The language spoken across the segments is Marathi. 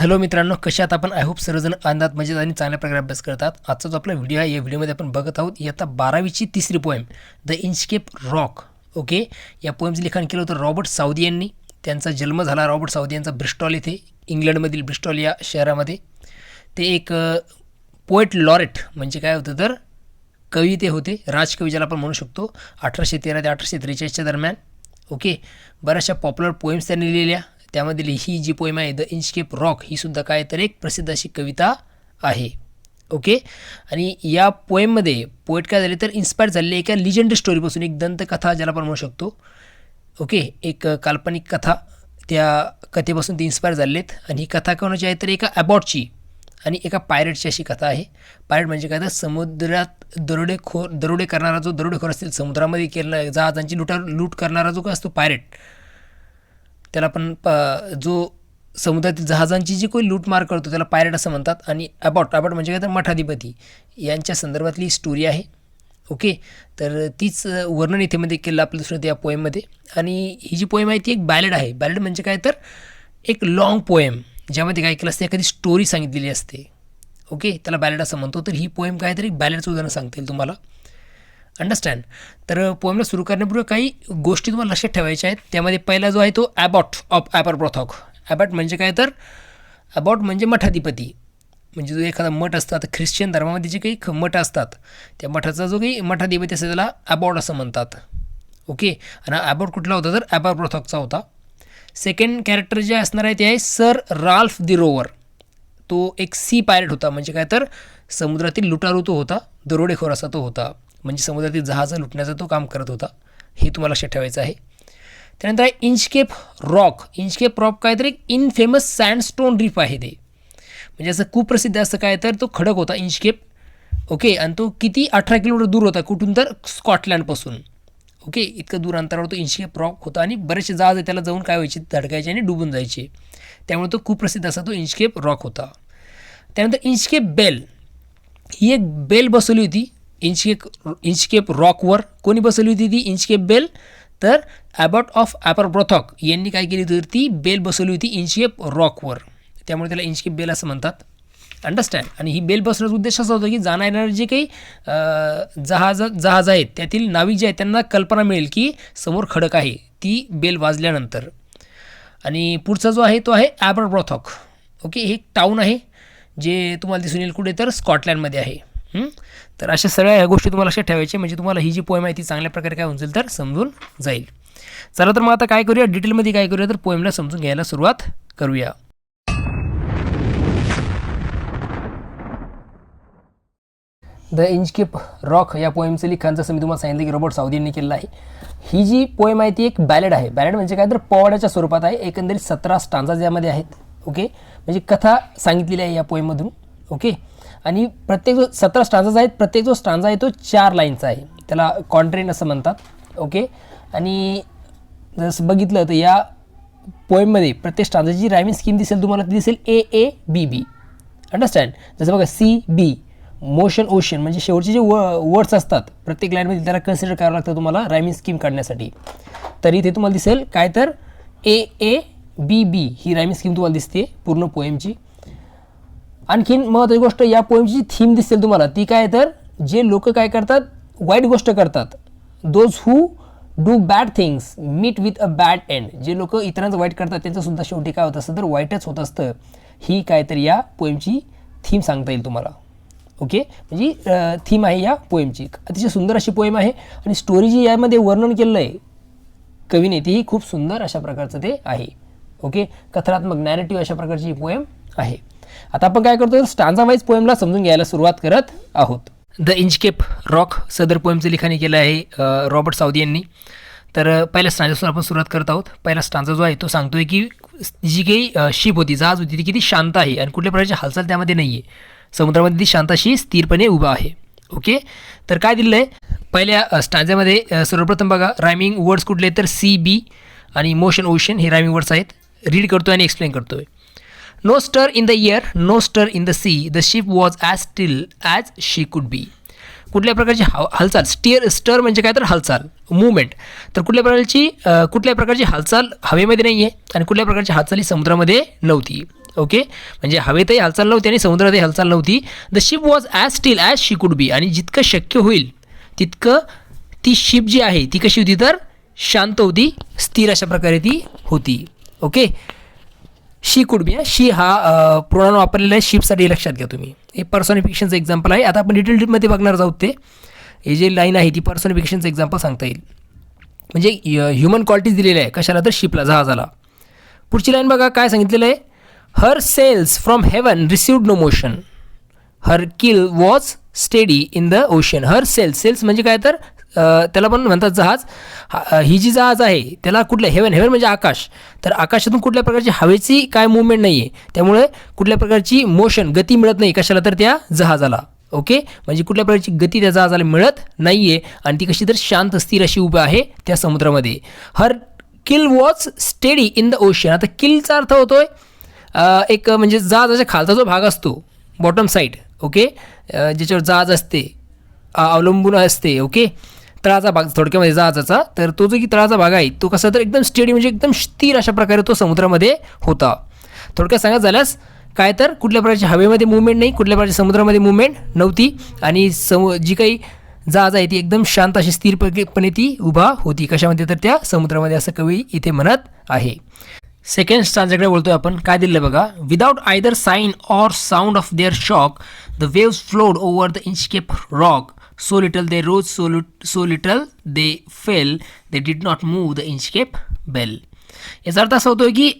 हॅलो मित्रांनो, कशा आहात आपण? आय होप सर्वजण आनंदात मजेत आणि चांगल्या प्रकारे अभ्यास करतात. आजचा जो आपला व्हिडिओ आहे, या व्हिडिओमध्ये आपण बघत आहोत इयत्ता 12वीची तिसरी poem the Inchcape rock. Okay, या पोएमचं लिखाण केलं होतं रॉबर्ट साऊदी यांनी. त्यांचा जन्म झाला रॉबर्ट साऊदी यांचा ब्रिस्टॉल येथे, इंग्लंडमधील ब्रिस्टॉल या शहरामध्ये. ते एक पोएट लॉरेट म्हणजे काय होतं तर कवी ते होते, राजकवी ज्याला आपण म्हणू शकतो. 1813 ते 1843च्या दरम्यान. ओके, बऱ्याचशा पॉप्युलर पोएम्स त्यांनी लिहिलेल्या. त्यामधील ही जी पोएम आहे द इंचकेप रॉक ही सुद्धा काय तर एक प्रसिद्ध अशी कविता आहे. ओके, आणि या पोएममध्ये पोएट काय झाले तर इन्स्पायर झालेले एका लिजंडरी स्टोरीपासून, एक दंतकथा ज्याला आपण म्हणू शकतो. ओके, एक काल्पनिक कथा, त्या कथेपासून ते इन्स्पायर झालेले आहेत. आणि ही कथा कोणाची आहे तर एका ॲबॉटची आणि एका पायरेटची अशी कथा आहे. पायरेट म्हणजे काय तर समुद्रात दरोडे करणारा जो दरोडेखोर असतील, समुद्रामध्ये केलेला जहाजांची लूट करणारा जो काय असतो पायरेट, त्याला आपण जो समुद्रातील जहाजांची जी कोणी लूटमार करतो त्याला पायरेट असं म्हणतात. आणि ॲबॉट म्हणजे काय तर मठाधिपती यांच्या संदर्भातली स्टोरी आहे. ओके, तर तीच वर्णन इथेमध्ये केलं आपल्या दुसरं या पोएममध्ये. आणि ही जी पोएम आहे ती एक बॅलेड आहे. बॅलेड म्हणजे काय तर एक लाँग पोएम ज्यामध्ये काय केलं असते, एखादी स्टोरी सांगितलेली असते. ओके, त्याला बॅलेड असं म्हणतो. तर ही पोएम काय तरी बॅलेडचं उदाहरण सांगता येईल तुम्हाला. अंडरस्टँड. तर पोएमला सुरू करण्यापूर्वी काही गोष्टी तुम्हाला लक्षात ठेवायच्या आहेत. त्यामध्ये पहिला जो आहे तो ॲबॉट ऑफ ॲपरब्रॉथॉक. ॲबॉट म्हणजे काय तर ॲबॉट म्हणजे मठाधिपती, म्हणजे जो एखादा मठ असतो. आता ख्रिश्चन धर्मामध्ये जे काही मठ असतात त्या मठाचा जो काही मठाधिपती असतो त्याला ॲबॉट असं म्हणतात. ओके, आणि ॲबॉट कुठला होता तर ॲपरब्रॉथॉकचा होता. सेकंड कॅरेक्टर जे असणार आहे ते आहे सर राल्फ दी रोवर. तो एक सी पायरेट होता, म्हणजे काय तर समुद्रातील लुटारू तो होता, दरोडेखोर असा तो होता, म्हणजे समुद्रातील जहाजं लुटण्याचं तो काम करत होता. हे तुम्हाला लक्षात ठेवायचं आहे. त्यानंतर आहे इंचकेप रॉक. इंचकेप रॉक काय तर एक इनफेमस सँडस्टोन रीफ आहे ते, म्हणजे असं खूप प्रसिद्ध असं काय तर तो खडक होता इंचकेप. ओके, आणि तो किती 18 किलोमीटर दूर होता कुठून तर स्कॉटलँडपासून. ओके, इतकं दूर अंतरावर तो इंचकेप रॉक होता आणि बरेचसे जहाज त्याला जाऊन काय व्हायचे, धडकायचे आणि डुबून जायचे. त्यामुळे तो खूप प्रसिद्ध असा तो इंचकेप रॉक होता. त्यानंतर इंचकेप बेल, ही एक बेल बसवली होती इंचकेप रॉकवर. कोणी बसवली होती ती इंचकेप बेल तर ॲबॉट ऑफ ॲपरब्रॉथॉक यांनी काय केली होती, ती बेल बसवली होती इंचकेप रॉकवर. त्यामुळे त्याला इंचकेप बेल असं म्हणतात. अंडरस्टँड. आणि ही बेल बसवण्याचा उद्देश असा होता की जाणारे जे काही जहाज आहेत त्यातील नाविक जे आहेत त्यांना कल्पना मिळेल की समोर खडक आहे ती बेल वाजल्यानंतर. आणि पुढचा जो आहे तो आहे ॲपरब्रॉथॉक. ओके, हे एक टाऊन आहे जे तुम्हाला दिसून येईल कुठे तर स्कॉटलँडमध्ये आहे. तर अशा सगळ्या ह्या गोष्टी तुम्हाला लक्षात ठेवायच्या, म्हणजे तुम्हाला ही जी पोएम आहे ती चांगल्या प्रकारे काय होऊन जाईल तर समजून जाईल. चला तर मग आता काय करूया, डिटेलमध्ये काय करूया तर पोएमला समजून घ्यायला सुरुवात करूया. द इंचकेप रॉक या पोएमचं लिखाण जसं मी तुम्हाला सांगितलं की रॉबर्ट साऊदी यांनी केलेलं आहे. ही जी पोएम आहे ती एक बॅलेड आहे. बॅलेड म्हणजे काय तर पोवाड्याच्या स्वरूपात आहे. एकंदरीत 17 स्टांजा यामध्ये आहेत. ओके, म्हणजे कथा सांगितलेली आहे या पोएममधून. ओके, आणि प्रत्येक जो 17 स्टांजाज आहेत, प्रत्येक जो स्टांजा आहे तो 4 लाईनचा आहे. त्याला कॉन्ट्रेन असं म्हणतात. ओके, आणि जसं बघितलं तर या पोएममध्ये प्रत्येक स्टांजाची रायमिंग स्कीम दिसेल तुम्हाला, ती दिसेल AABB. अंडरस्टँड. जसं बघा CB मोशन ओशन, म्हणजे शेवटचे जे वर्ड्स असतात प्रत्येक लाईनमध्ये त्याला कन्सिडर करावं लागतं तुम्हाला रायमिंग स्कीम काढण्यासाठी. तर इथे तुम्हाला दिसेल काय तर AABB ही रायमिंग स्कीम तुम्हाला दिसते पूर्ण पोएमची. आणखीन महत्त्वाची गोष्ट, या पोएमची थीम दिसेल तुम्हाला, ती काय तर जे लोक काय करतात वाईट गोष्ट करतात, those who do bad things meet with a bad end. जे लोक इतरांचं वाईट करतात त्यांचंसुद्धा शेवटी काय होत असतं तर वाईटच होत असतं. ही काय तर या पोएमची थीम सांगता येईल तुम्हाला. ओके, म्हणजे थीम आहे या पोएमची. अतिशय सुंदर अशी पोएम आहे. आणि स्टोरी जी यामध्ये वर्णन केलेलं आहे कवीने तेही खूप सुंदर अशा प्रकारचं ते आहे. ओके, कथनात्मक नॅरेटिव्ह अशा प्रकारची ही पोएम आहे. आता आपण काय करतो स्टांजा वाईज पोएमला समजून घ्यायला सुरुवात करत आहोत. द इंचकेप रॉक सदर पोएमचं लिखाण केलं आहे रॉबर्ट साऊदी यांनी. तर पहिल्या स्टांजापासून आपण सुरुवात करत आहोत. पहिला स्टांजा जो आहे तो सांगतोय की जी काही शिप होती, जहाज होती, ती किती शांत आहे आणि कुठल्या प्रकारची हालचाल त्यामध्ये नाही आहे. समुद्रामध्ये ती शांताशी स्थिरपणे उभा आहे. ओके, तर काय दिलं आहे पहिल्या स्टांजामध्ये सर्वप्रथम बघा रायमिंग वर्ड्स कुठले तर CB आणि मोशन ओशन हे रायमिंग वर्ड्स आहेत. रीड करतोय आणि एक्सप्लेन करतोय. No stir in the air, no stir in the sea, the ship was as still as she could be. कुठल्या प्रकारची हालचाल, स्टर म्हणजे काय तर हालचाल, मूवमेंट. तर कुठल्या प्रकारची हालचाल हवेमध्ये नाही आहे आणि कुठल्या प्रकारची हालचाल ही समुद्रामध्ये नव्हती. ओके, म्हणजे हवेतही हालचाल नव्हती आणि समुद्रातही हालचाल नव्हती. The ship was as steel as she could be, आणि जितकं शक्य होईल तितकं ती शिप जी आहे ती कशी होती तर शांत होती, स्थिर अशा प्रकारे ती होती. ओके, शी कुड बी, शी हा प्रोनाउन वापरलेला आहे शिपसाठी, लक्षात घ्या तुम्ही. हे पर्सॉनिफिकेशनचं एक्झाम्पल आहे. आता आपण डिटेलमध्ये बघणार आहोत. हे जे लाईन आहे ती पर्सॉनिफिकेशनचं एक्झाम्पल सांगता येईल. म्हणजे ह्युमन क्वालिटीज दिलेल्या आहे कशाला तर शिपला, जहाजाला. पुढची लाईन बघा काय सांगितलेलं आहे. Her sails from heaven received no motion, her keel was steady in the ocean. Her sails म्हणजे काय तर त्याला पण म्हणतात जहाज. ही जी जहाज आहे त्याला कुठलं हेवन म्हणजे आकाश, तर आकाशातून कुठल्या प्रकारची हवेची काय मूवमेंट नाही आहे, त्यामुळे कुठल्या प्रकारची मोशन गती मिळत नाही कशाला तर त्या जहाजाला. ओके, म्हणजे कुठल्या प्रकारची गती त्या जहाजाला मिळत नाही आहे आणि ती कशी तर शांत स्थिर अशी उभी आहे त्या समुद्रामध्ये. Her keel was steady in the ocean. आता किलचा अर्थ होतोय एक म्हणजे जहाजाच्या खालचा जो भाग असतो, बॉटम साईड. ओके, ज्याच्यावर जहाज असते अवलंबून असते. ओके, तळाचा भाग थोडक्यामध्ये जहाजाचा, तर तो जो की तळाचा भाग आहे तो कसा तर एकदम स्टेडी म्हणजे एकदम स्थिर अशा प्रकारे तो समुद्रामध्ये होता. थोडक्यात सांगायचं झाल्यास काय तर कुठल्या प्रकारची हवेमध्ये मूवमेंट नाही, कुठल्या प्रकारची समुद्रामध्ये मूवमेंट नव्हती आणि जी काही जहाज आहे ती एकदम शांत अशी स्थिरपणे ती उभा होती. कशामध्ये तर त्या समुद्रामध्ये, असं कवी इथे म्हणत आहे. सेकंड स्टांजाकडे बोलतोय आपण. काय दिलं बघा. Without either sign or sound of their shock the waves flowed over the Inchcape rock, so little they rose, so little they fell, they did not move the inchcape bell. याचा अर्थ असा होतोय की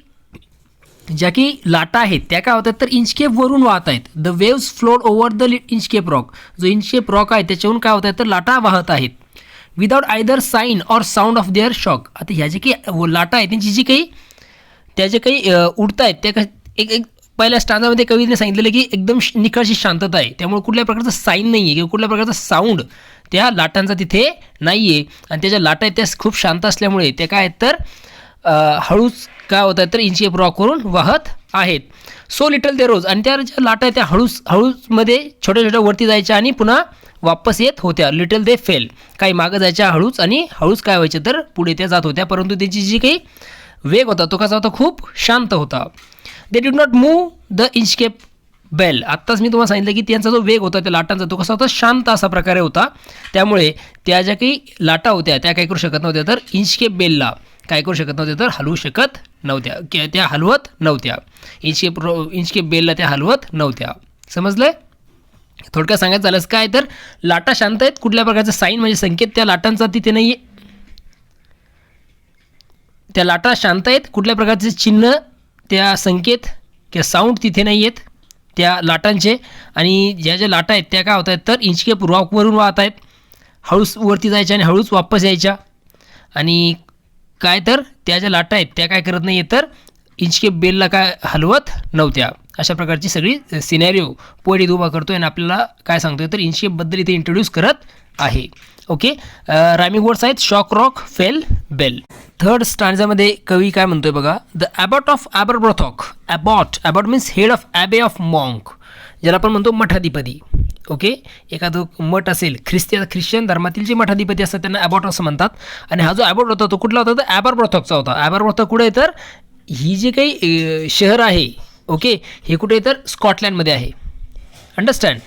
ज्या की लाटा आहेत त्या काय होतात तर इंचकेपवरून वाहत आहेत. The waves flowed over the Inchcape rock, जो इंचकेप रॉक आहे त्याच्यावरून काय होत आहेत तर लाटा वाहत आहेत. Without either sign or sound of their shock. आता ह्या जे काही लाटा आहेत त्यांची जी काही त्या जे काही उडत आहेत त्या एक पहिल्या स्टांजामध्ये कवीने सांगितलेलं की एकदम निखळशी शांतता आहे, त्यामुळे कुठल्या प्रकारचं साईन नाही आहे किंवा कुठल्या प्रकारचा साऊंड त्या लाटांचा तिथे नाही आहे आणि त्या ज्या लाटा आहेत त्या खूप शांत असल्यामुळे त्या काय आहेत तर हळूच काय होत आहेत तर इंचकेप रॉकवरून वाहत आहेत. सो लिटल दे रोज, आणि त्या ज्या लाटा आहेत त्या हळूमध्ये छोट्या वरती जायच्या आणि पुन्हा वापस येत होत्या. लिटल दे फेल, काही मागं जायच्या हळूच आणि हळूच काय व्हायचं तर पुढे त्या जात होत्या, परंतु त्याची जी काही वेग होता तो कसा होता खूप शांत होता. They did not move the Inchcape bell. आत्ताच मी तुम्हाला सांगितलं की त्यांचा जो वेग होता त्या लाटांचा तो कसा होता शांत असा प्रकारे होता, त्यामुळे त्या ज्या काही लाटा होत्या त्या काय करू शकत नव्हत्या तर इंचकेप बेलला काय करू शकत नव्हत्या तर हलवू शकत नव्हत्या, त्या हलवत नव्हत्या. इंचकेप बेलला त्या हलवत नव्हत्या. समजलंय? थोडक्यात सांगायचं झालंच काय तर लाटा शांत आहेत, कुठल्या प्रकारचा साईन म्हणजे संकेत त्या लाटांचा तिथे नाही आहे. त्या लाटा शांत आहेत, कुठल्या प्रकारचे चिन्ह त्या संकेत किंवा साऊंड तिथे नाही आहेत त्या लाटांचे. आणि ज्या लाटा आहेत त्या काय होत आहेत तर इंचकेप रॉकवरून वाहत आहेत, हळूच वरती जायच्या आणि हळूच वापस यायच्या. आणि काय तर त्या ज्या लाटा आहेत त्या काय करत नाही आहे तर इंचकेप बेलला काय हलवत नव्हत्या. अशा प्रकारची सगळी सिनॅरिओ पोएट इथे उभा करतो आणि आपल्याला काय सांगतोय तर इंचकेपबद्दल इथे इंट्रोड्यूस करत आहे. ओके, रायमिंग वर्ड्स आहेत shock rock fell bell. Third स्टांजामध्ये कवी काय म्हणतोय बघा. The abbot of Aberbrothok. Abbot means head of abbey of monk, ज्याला आपण म्हणतो मठाधिपती. ओके, एखादं मठ असेल ख्रिश्चन धर्मातील जे मठाधिपती असतात त्यांना ॲबॉट असं म्हणतात. आणि हा जो ॲबॉट होता तो कुठला होता तर ॲबरब्रॉथॉकचा होता. ॲबरब्रॉथॉक कुठे आहे तर ही जे काही शहर आहे, ओके, हे कुठे तर स्कॉटलँडमध्ये आहे. अंडरस्टँड?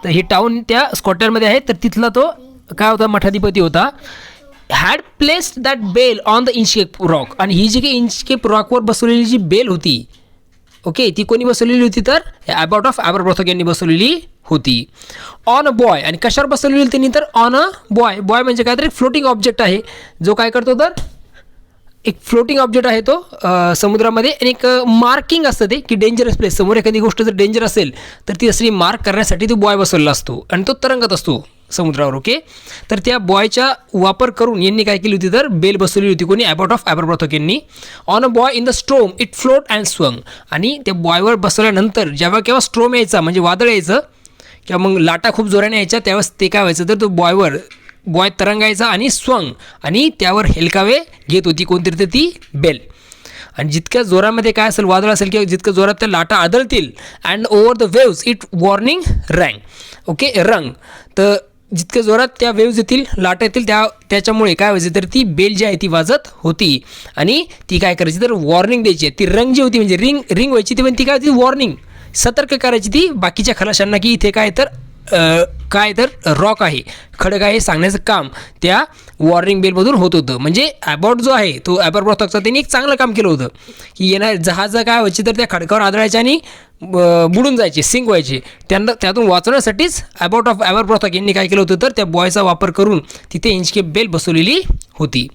तर हे टाऊन त्या स्कॉटलँडमध्ये आहे. तर तिथला तो काय होता मठाधिपती होता. Had placed that bell on the Inchcape rock. आणि ही जी काही इंचकेप रॉकवर बसवलेली जी बेल होती, ओके, ती कोणी बसवलेली होती तर ॲबॉट ऑफ ॲबरब्रॉथॉक यांनी बसवलेली होती. ऑन अ बॉय, आणि कशावर बसवलेली होती त्यांनी तर ऑन अ बॉय. बॉय म्हणजे काय तर एक फ्लोटिंग ऑब्जेक्ट आहे जो काय करतो तर एक फ्लोटिंग ऑब्जेक्ट आहे तो समुद्रामध्ये. आणि एक मार्किंग असतं ते की डेंजरस प्लेस, समोर एखादी गोष्ट जर डेंजर असेल तर ती असली मार्क करण्यासाठी तो बॉय बसवलेला असतो आणि तो तरंगत असतो समुद्रावर. ओके, तर त्या बॉयचा वापर करून यांनी काय केली होती तर बेल बसवली होती कोणी ॲबॉट ऑफ ॲबरब्रॉथॉक यांनी. On a boy in the स्ट्रोम it float and swung. आणि त्या बॉयवर बसवल्यानंतर जेव्हा केव्हा स्ट्रोम यायचा म्हणजे वादळ यायचं किंवा मग लाटा खूप जोराने यायच्या त्यावेळेस ते काय व्हायचं तर तो बॉय तरंगायचा आणि स्वंग, आणि त्यावर हेलकावे घेत होती कोणतरी तर ती बेल. आणि जितक्या जोरामध्ये काय असेल वादळ असेल किंवा जितक्या जोरात त्या लाटा आदळतील and over the waves it warning rang. Okay, rang. तर जितक्या जोरात त्या वेव्ज येतील, लाटा येतील, त्याच्यामुळे काय व्हायचं तर ती बेल जी आहे ती वाजत होती आणि ती काय करायची तर वॉर्निंग द्यायची. ती रंग जी होती म्हणजे रिंग व्हायची ती, पण ती काय होती वॉर्निंग, सतर्क करायची ती बाकीच्या खलाशांना की इथे काय तर रॉक आहे, खडक आहे सांगण्याचं काम त्या वॉर्निंग बेलमधून होत होतं. म्हणजे ॲबॉट जो आहे तो ॲबरब्रॉथॉकचा त्यांनी एक चांगलं काम केलं होतं की येणार जहाजं काय व्हायची तर त्या खडकावर आदळायच्या आणि बुडून जायचे, सिंक व्हायचे. त्यांना त्यातून वाचवण्यासाठीच ॲबॉट ऑफ ॲबरब्रॉथॉक यांनी काय केलं होतं तर त्या बॉयचा वापर करून तिथे इंचकेप बेल बसवलेली होती.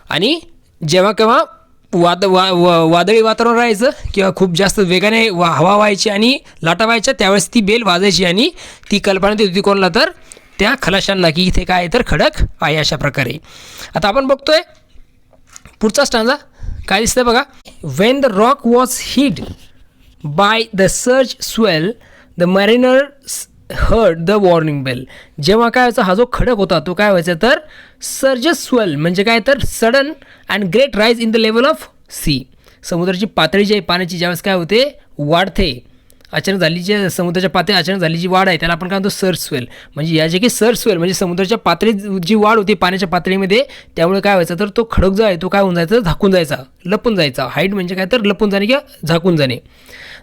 आणि जेव्हा केव्हा वादळी वातावरण राहायचं किंवा खूप जास्त वेगाने हवा व्हायची आणि लाटा व्हायच्या त्यावेळेस ती बेल वाजायची आणि ती कल्पना देत होती कोणाला तर त्या खलाशांना की इथे काय तर खडक आहे. अशा प्रकारे आता आपण बघतोय पुढचा स्टांजा काय दिसतंय बघा. When the rock was hit by the surge swell the mariners heard the warning bell. जेव्हा काय व्हायचा हा जो खडक होता तो काय व्हायचा तर सर्जस स्वेल म्हणजे काय तर sudden and great rise in the level of sea. समुद्राची पातळी जी आहे पाण्याची ज्यावेळेस काय होते वाढते, अचानक झाली जी समुद्राच्या पातळी अचानक झाली जी वाढ आहे त्याला आपण काय म्हणतो सर्ज स्वेल. म्हणजे या जे की सर्ज स्वेल म्हणजे समुद्राच्या पातळीत जी वाढ होती पाण्याच्या पातळीमध्ये त्यामुळे काय व्हायचं तर तो खडक जो आहे तो काय होऊन जायचा झाकून जायचा, लपून जायचा. हाईट म्हणजे काय तर लपून जाणे किंवा झाकून जाणे.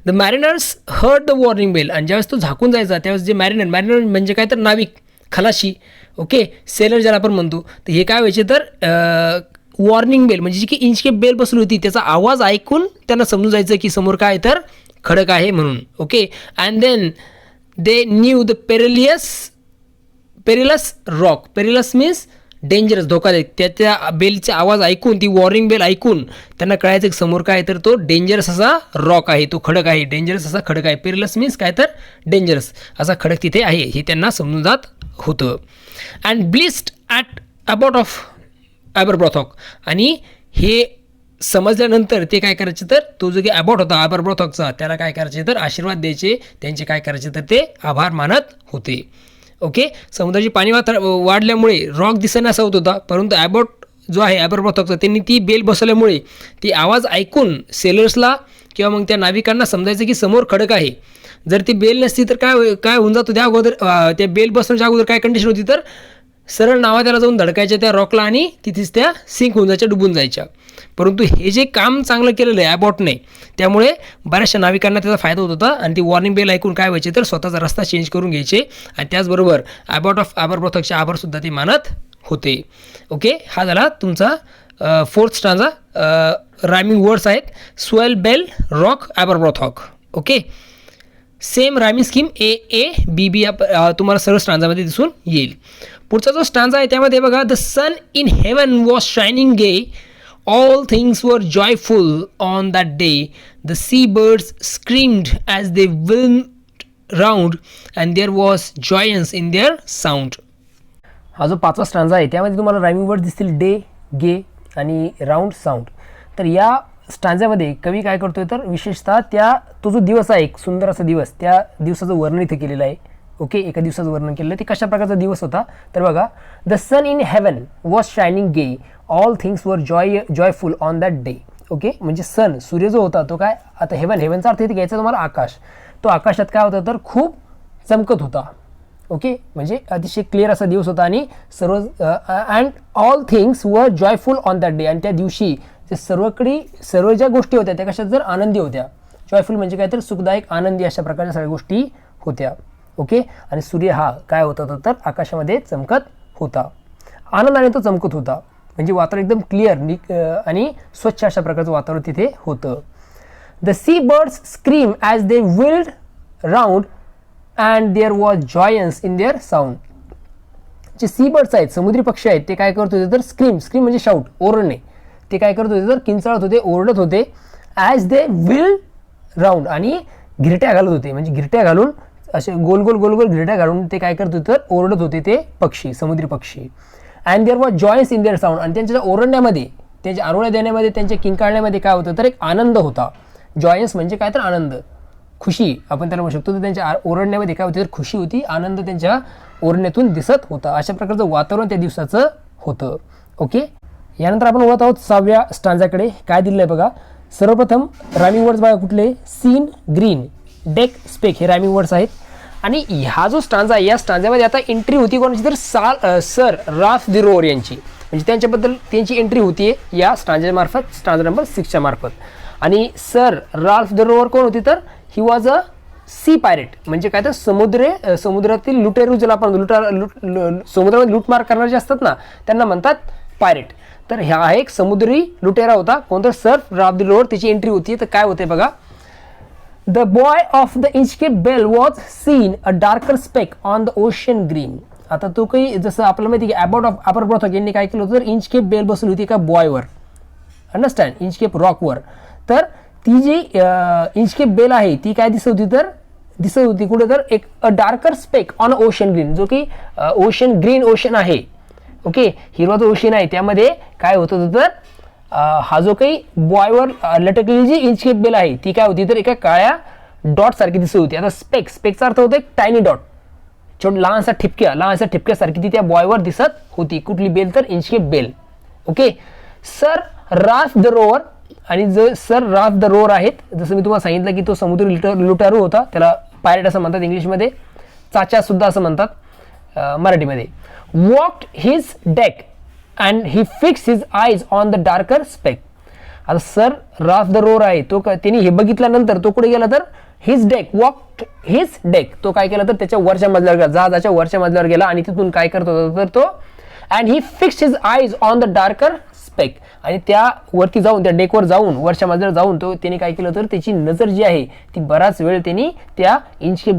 The mariners heard the warning bell. आणि ज्यावेळेस तो झाकून जायचा त्यावेळेस जे मॅरिनर म्हणजे काय तर नाविक, खलाशी, ओके, सेलर ज्याला आपण म्हणतो, तर हे काय व्हायचे तर वॉर्निंग बेल म्हणजे जी की इंचकेप बेल बसली होती त्याचा आवाज ऐकून त्यांना समजून जायचं की समोर काय तर खडक आहे म्हणून. Okay, and then they knew the perilous rock. Perilous means dangerous, धोकादायक. त्या बेलचा आवाज ऐकून ती वॉर्निंग बेल ऐकून त्यांना कळायचं की समोर काय तर तो डेंजरस असा रॉक आहे, तो खडक आहे, डेंजरस असा खडक आहे. पेरिलस मीन्स काय तर डेंजरस असा खडक तिथे आहे हे त्यांना समजून जात होतं. And blessed at abbot of Aberbrothok. आणि हे समजल्यानंतर ते काय करायचे तर तो जो की ॲबॉट होता ॲबरब्रॉथॉकचा त्याला काय करायचे तर आशीर्वाद द्यायचे, त्यांचे काय करायचे तर ते आभार मानत होते. ओके, समुद्राची पाणी वाढल्यामुळे रॉक दिसेनासा होत होता, परंतु ॲबॉट जो आहे ॲबरब्रॉथॉकचा त्यांनी ती बेल बसवल्यामुळे ती आवाज ऐकून सेलर्सला किंवा मग त्या नाविकांना समजायचं की समोर खडक आहे. जर ती बेल नसती तर काय होऊन जातो त्या अगोदर त्या बेल बसवण्याच्या अगोदर काय कंडिशन होती तर सरळ नावा त्याला जाऊन धडकायच्या त्या रॉकला आणि तिथेच त्या सिंक होऊन जायच्या, डुबून जायच्या. परंतु हे जे काम चांगलं केलेलं आहे ॲबॉटने त्यामुळे बऱ्याचशा नाविकांना त्याचा फायदा होत होता आणि ती वॉर्निंग बेल ऐकून काय व्हायचे तर स्वतःचा रस्ता चेंज करून घ्यायचे आणि त्याचबरोबर ॲबॉट ऑफ ॲबरब्रॉथॉकचे आभारसुद्धा ते मानत होते. ओके, हा झाला तुमचा फोर्थ स्टांजा. रायमिंग वर्ड्स आहेत swell, bell, rock, Aberbrothok. Okay, same rhyming scheme A, B तुम्हाला सर्व स्टांजामध्ये दिसून येईल. पुढचा जो स्टांजा आहे त्यामध्ये बघा. The sun in heaven was shining gay, all things were joyful on that day, the sea birds screamed as they wheeled round and there was joyance in their sound. हा जो पाचवा स्टांजा आहे त्यामध्ये तुम्हाला रायमिंग वर्ड दिसतील डे, गे आणि राऊंड, साऊंड. तर या स्टांजामध्ये कवी काय करतोय तर विशेषतः तो जो दिवस आहे एक सुंदर असा दिवस त्या दिवसाचं वर्णन इथे केलेलं आहे. ओके, एका दिवसाचं वर्णन केलेलं आहे. ते कशा प्रकारचा दिवस होता तर बघा. The sun in heaven was shining gay, all things were joyful on that day. Okay, म्हणजे सन सूर्य जो होता तो काय आता हेवनचा अर्थ इथे घ्यायचा तुम्हाला आकाश. तो आकाशात काय होता तर खूप चमकत होता. ओके, म्हणजे अतिशय क्लिअर असा दिवस होता आणि सर्व and all things were joyful on that day. आणि त्या दिवशी जे सर्व ज्या गोष्टी होत्या त्या कशात जर आनंदी होत्या. जॉयफुल म्हणजे काय तर सुखदायक, आनंदी अशा प्रकारच्या सगळ्या गोष्टी होत्या. ओके, आणि सूर्य हा काय होता तर आकाशामध्ये चमकत होता, आनंदाने तो चमकत होता. म्हणजे वातावरण एकदम क्लिअर आणि स्वच्छ अशा प्रकारचं वातावरण तिथे होतं. The sea birds scream as they wheeled round and there was joyance in their sound. जे सी बर्ड्स आहेत समुद्री पक्षी आहेत ते काय करत होते तर स्क्रीम म्हणजे शाऊट, ओरडणे. ते काय करत होते तर किंचाळत होते, ओरडत होते. ॲज दे विल्ड राऊंड आणि घिरट्या घालत होते, म्हणजे घिरट्या घालून असे गोल गोल घिरट्या घालून ते काय करत होते तर ओरडत होते ते पक्षी, समुद्री पक्षी. And there was joyance in their sound. आणि त्यांच्या ओरडण्यामध्ये, त्यांच्या आरोळ्या देण्यामध्ये, त्यांच्या किंकाळण्यामध्ये काय होतं तर एक आनंद होता. जॉयन्स म्हणजे काय तर आनंद, खुशी आपण त्याला म्हणू शकतो. तर त्यांच्या ओरडण्यामध्ये काय होते तर खुशी होती, आनंद त्यांच्या ओरडण्यातून दिसत होता. अशा प्रकारचं वातावरण त्या दिवसाचं होतं. ओके, यानंतर आपण वळत आहोत 6व्या स्टांजाकडे. काय दिलं आहे बघा. सर्वप्रथम रायमिंग वर्ड्स बघा कुठले. सीन, ग्रीन, डेक, स्पेक हे रायमिंग वर्ड्स आहेत. आणि ह्या जो स्टांजा आहे या स्टांजामध्ये आता एंट्री होती कोणाची तर सर राल्फ द रोअर यांची, म्हणजे त्यांच्याबद्दल त्यांची एंट्री होती या स्टांजामार्फत, स्टांजा नंबर 6च्या मार्फत. आणि सर राल्फ द रोअर कोण होती तर he was a sea pirate, म्हणजे काय तर समुद्रातील लुटेरू, ज्याला आपण समुद्रामध्ये लूटमार करणारे जे असतात ना त्यांना म्हणतात पायरेट. तर ह्या एक समुद्री लुटेरा होता कोणतं सर राल्फ द रोअर, त्याची एंट्री होती. तर काय होते बघा, the buoy of the Inchcape bell was seen a darker speck on the ocean green. आता तो काही जसं आपल्याला माहिती की अबाउट ऑफ अपर ब्रॉथॉक यांनी काय केलं होतं तर इंचकेप बेल बसवली होती एका बॉयवर, अंडरस्टँड, इंचकेप रॉकवर. तर ती जी इंचकेप बेल आहे ती काय दिसत होती कुठे तर एक darker speck on ocean green, जो की ओशन ग्रीन ओशन आहे, ओके, हिरवा जो ओशन आहे त्यामध्ये काय होत होतं तर हा जो काही बॉयवर लटकलेली जी इंचकेप बेल आहे ती काय होती तर एका काळ्या डॉट सारखी दिसत होती. आता स्पेकचा अर्थ होतो एक टायनी डॉट, लहानसा ठिपक्यासारखी ती त्या बॉयवर दिसत होती. कुठली बेल तर Inchcape bell, okay. Sir Ralph the roar, आणि जो सर राल्फ द रोअर आहेत, जसं मी तुम्हाला सांगितलं की तो समुद्री लुटारू होता, त्याला पायरेट असं म्हणतात इंग्लिशमध्ये, चाचा सुद्धा असं म्हणतात मराठीमध्ये. Walked his deck and he fix his eyes on the darker speck. आता सर राल्फ द रोअर आहे तो त्यांनी हे बघितल्यानंतर तो कुठे गेला तर his deck, walked his deck, तो काय केला तर त्याच्या वरच्या मजल्यावर गेला, जहाजाच्या वरच्या मजल्यावर गेला आणि तिथून काय करत होता तर तो and he fix his eyes on the darker speck, आणि त्या वरती जाऊन त्या डेकवर जाऊन वरच्या मजल्यावर जाऊन तो त्याने काय केलं तर त्याची नजर जी आहे ती बराच वेळ त्यांनी त्या इंचकेप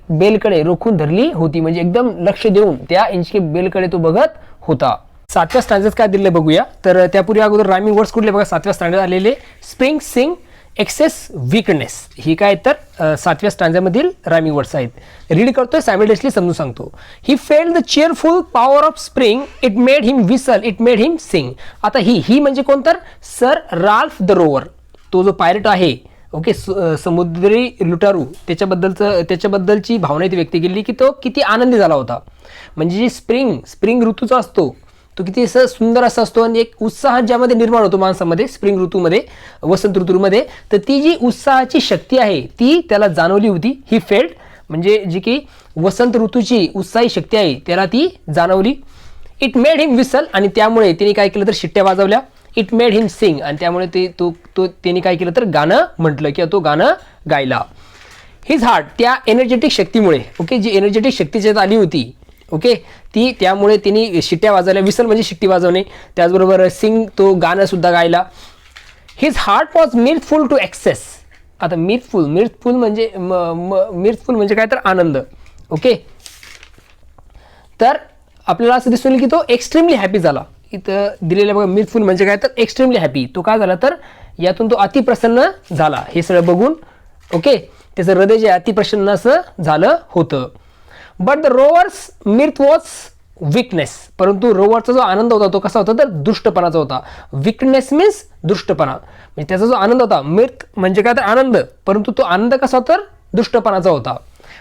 बेलकडे रोखून धरली होती, म्हणजे एकदम लक्ष देऊन त्या इंचकेप बेलकडे तो बघत होता. 7व्या स्टँजात काय दिले बघूया. तर त्यापूर्वी अगोदर रायमिंग वर्ड्स कुठले बघा, 7व्या स्टँजात आलेले स्प्रिंग, सिंग, एक्सेस, वीकनेस, ही काय तर 7व्या स्टँजामधील रायमिंग वर्ड्स आहेत. रीड करतोय, सायमल्टेनियसली समजून सांगतो. He felt the cheerful power of spring, it made him whistle, it made him sing. आता ही म्हणजे कोण तर सर राल्फ द रोअर, तो जो पायरेट आहे, ओके, समुद्री लुटारू, त्याच्याबद्दलची भावना इथे व्यक्त केली की तो किती आनंदी झाला होता. म्हणजे जी स्प्रिंग ऋतूचा असतो तो किती असं सुंदर असा असतो आणि एक उत्साह ज्यामध्ये निर्माण होतो माणसामध्ये स्प्रिंग ऋतूमध्ये, वसंत ऋतूमध्ये, तर ती जी उत्साहाची शक्ती आहे ती त्याला जाणवली होती. ही फेल्ड म्हणजे जी की वसंत ऋतूची उत्साही शक्ती आहे त्याला ती जाणवली. इट मेड हिम विसल, आणि त्यामुळे तिने काय केलं तर शिट्ट्या वाजवल्या. इट मेड हिम सिंग, आणि त्यामुळे त्याने काय केलं तर गाणं म्हटलं किंवा तो गाणं गायला. हिज हार्ट, त्या एनर्जेटिक शक्तीमुळे, ओके, जी एनर्जेटिक शक्ती ज्यात आली होती, ओके, त्यामुळे तिने शिट्ट्या वाजवल्या. विसल म्हणजे शिट्टी वाजवणे, त्याचबरोबर सिंग तो गाणं सुद्धा गायला. His heart was mirthful to excess. आता मिर्थफुल म्हणजे काय तर आनंद, ओके. तर आपल्याला असं दिसून येईल की तो एक्स्ट्रीमली हॅपी झाला. इथं दिलेलं बघा, मिर्थफुल म्हणजे काय तर एक्स्ट्रीमली हॅपी. तो काय झाला तर यातून तो अतिप्रसन्न झाला हे सगळं बघून, ओके. त्याचं हृदय जे अतिप्रसन्न असं झालं होतं. But the rover's mirth was wickedness, परंतु रोवरचा जो आनंद होता तो कसा होता तर दुष्टपणाचा होता. विकनेस मीन्स दुष्टपणा, म्हणजे त्याचा जो आनंद होता, मिर्थ म्हणजे काय तर आनंद, परंतु तो आनंद कसा तर दुष्टपणाचा होता.